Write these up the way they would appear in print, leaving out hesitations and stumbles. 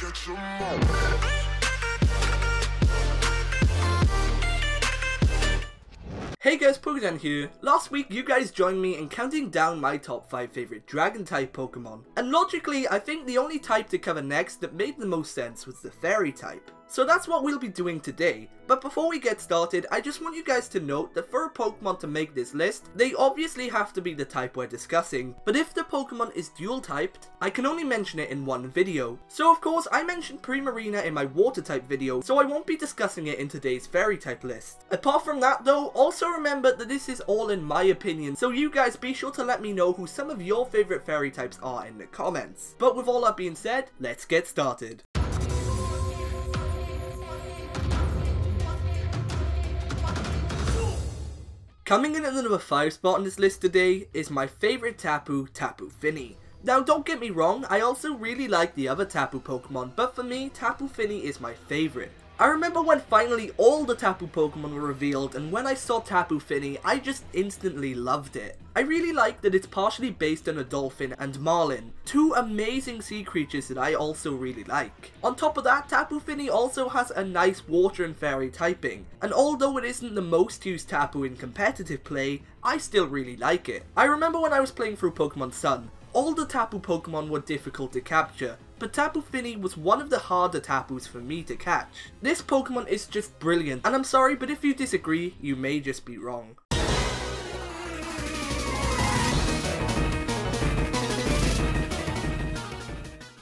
Hey guys, PokéDan here. Last week you guys joined me in counting down my top 5 favorite dragon type Pokemon. And logically, I think the only type to cover next that made the most sense was the fairy type. So that's what we'll be doing today. But before we get started, I just want you guys to note that for a Pokemon to make this list, they obviously have to be the type we're discussing. But if the Pokemon is dual typed, I can only mention it in one video. So of course, I mentioned Primarina in my water type video, so I won't be discussing it in today's fairy type list. Apart from that though, also remember that this is all in my opinion, so you guys be sure to let me know who some of your favorite fairy types are in the comments. But with all that being said, let's get started. Coming in at the number 5 spot on this list today is my favourite Tapu, Tapu Fini. Now don't get me wrong, I also really like the other Tapu Pokemon, but for me, Tapu Fini is my favourite. I remember when finally all the Tapu Pokemon were revealed, and when I saw Tapu Fini, I just instantly loved it. I really like that it's partially based on a dolphin and marlin, two amazing sea creatures that I also really like. On top of that, Tapu Fini also has a nice water and fairy typing, and although it isn't the most used Tapu in competitive play, I still really like it. I remember when I was playing through Pokemon Sun, all the Tapu Pokemon were difficult to capture, but Tapu Fini was one of the harder Tapus for me to catch. This Pokemon is just brilliant, and I'm sorry, but if you disagree, you may just be wrong.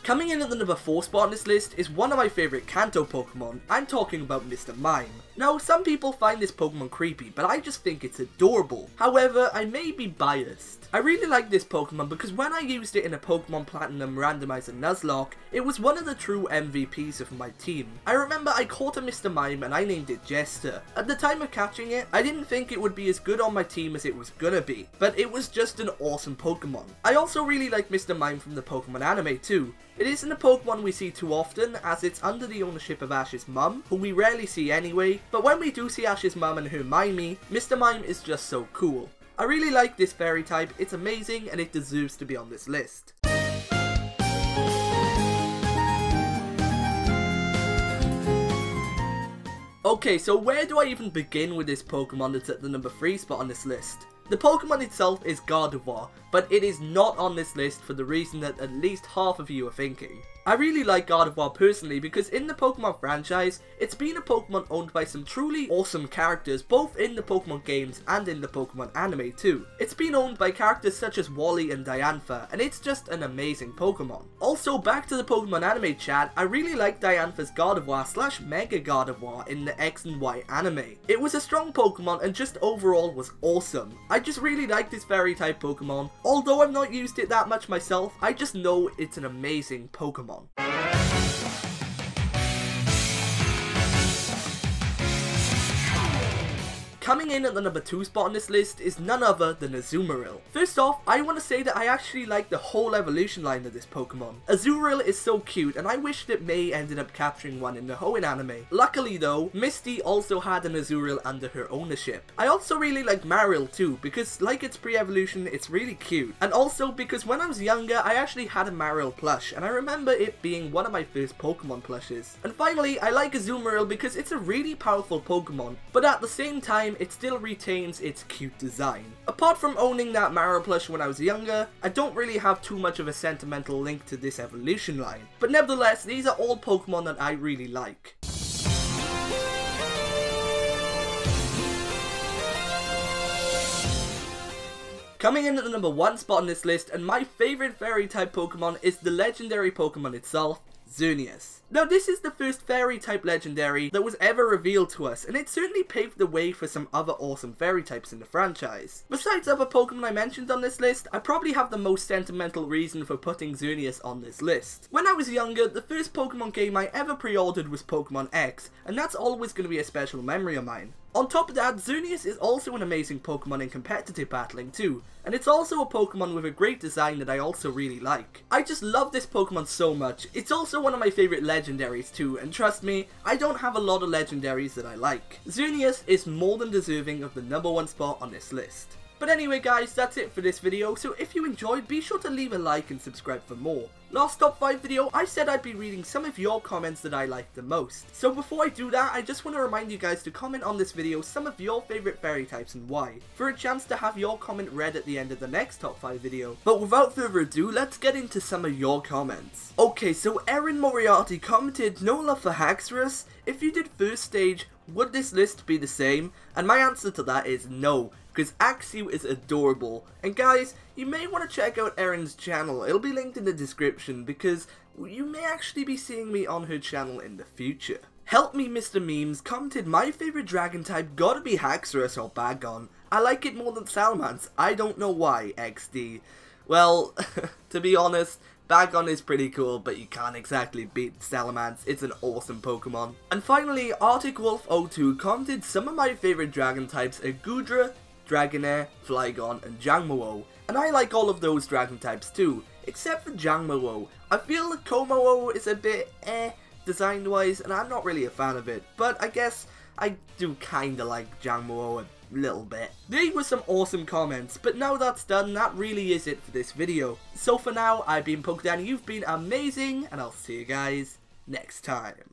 Coming in at the number 4 spot on this list is one of my favourite Kanto Pokemon. I'm talking about Mr. Mime. Now, some people find this Pokemon creepy, but I just think it's adorable. However, I may be biased. I really like this Pokemon because when I used it in a Pokemon Platinum Randomizer Nuzlocke, it was one of the true MVPs of my team. I remember I caught a Mr. Mime and I named it Jester. At the time of catching it, I didn't think it would be as good on my team as it was gonna be, but it was just an awesome Pokemon. I also really like Mr. Mime from the Pokemon anime too. It isn't a Pokemon we see too often, as it's under the ownership of Ash's mum, who we rarely see anyway, but when we do see Ash's mum and her Mimey, Mr. Mime is just so cool. I really like this fairy type, it's amazing and it deserves to be on this list. Okay, so where do I even begin with this Pokemon that's at the number 3 spot on this list? The Pokemon itself is Gardevoir, but it is not on this list for the reason that at least half of you are thinking. I really like Gardevoir personally because in the Pokemon franchise, it's been a Pokemon owned by some truly awesome characters both in the Pokemon games and in the Pokemon anime too. It's been owned by characters such as Wally and Diantha, and it's just an amazing Pokemon. Also, back to the Pokemon anime chat, I really like Diantha's Gardevoir / Mega Gardevoir in the X and Y anime. It was a strong Pokemon and just overall was awesome. I just really like this fairy type Pokemon. Although I've not used it that much myself, I just know it's an amazing Pokemon. Coming in at the number 2 spot on this list is none other than Azumarill. First off, I want to say that I actually like the whole evolution line of this Pokemon. Azumarill is so cute and I wish that May ended up capturing one in the Hoenn anime. Luckily though, Misty also had an Azumarill under her ownership. I also really like Marill too because like its pre-evolution, it's really cute. And also because when I was younger, I actually had a Marill plush and I remember it being one of my first Pokemon plushes. And finally, I like Azumarill because it's a really powerful Pokemon, but at the same time, it still retains its cute design. Apart from owning that Marill plush when I was younger, I don't really have too much of a sentimental link to this evolution line. But nevertheless, these are all Pokemon that I really like. Coming in at the number 1 spot on this list, and my favourite fairy type Pokemon is the legendary Pokemon itself, Xerneas. Now this is the first fairy type legendary that was ever revealed to us, and it certainly paved the way for some other awesome fairy types in the franchise. Besides other Pokemon I mentioned on this list, I probably have the most sentimental reason for putting Xerneas on this list. When I was younger, the first Pokemon game I ever pre-ordered was Pokemon X, and that's always going to be a special memory of mine. On top of that, Xerneas is also an amazing Pokemon in competitive battling too, and it's also a Pokemon with a great design that I also really like. I just love this Pokemon so much. It's also one of my favourite legendaries too, and trust me, I don't have a lot of legendaries that I like. Xerneas is more than deserving of the number 1 spot on this list. But anyway guys, that's it for this video, so if you enjoyed, be sure to leave a like and subscribe for more. Last top 5 video, I said I'd be reading some of your comments that I liked the most. So before I do that, I just want to remind you guys to comment on this video some of your favourite fairy types and why, for a chance to have your comment read at the end of the next top 5 video. But without further ado, let's get into some of your comments. Okay, so Erin Moriarty commented, "No love for Haxorus. If you did first stage, would this list be the same?" And my answer to that is no, because Axew is adorable. And guys, you may want to check out Erin's channel, it'll be linked in the description, because you may actually be seeing me on her channel in the future. Help Me Mr. Memes commented, "My favourite dragon type gotta be Haxorus or Bagon. I like it more than Salamence, I don't know why, XD. Well, to be honest, Bagon is pretty cool, but you can't exactly beat Salamence, it's an awesome Pokemon." And finally, Arctic Wolf 02 commented, "Some of my favourite dragon types are Goodra, Dragonair, Flygon, and Jangmo-o. And I like all of those dragon types too, except for Jangmo-o. I feel that Kommo-o is a bit design wise, and I'm not really a fan of it, but I guess I do kinda like Jangmo-o a little bit." These were some awesome comments, but now that's done, that really is it for this video. So for now, I've been PokéDan, you've been amazing, and I'll see you guys next time.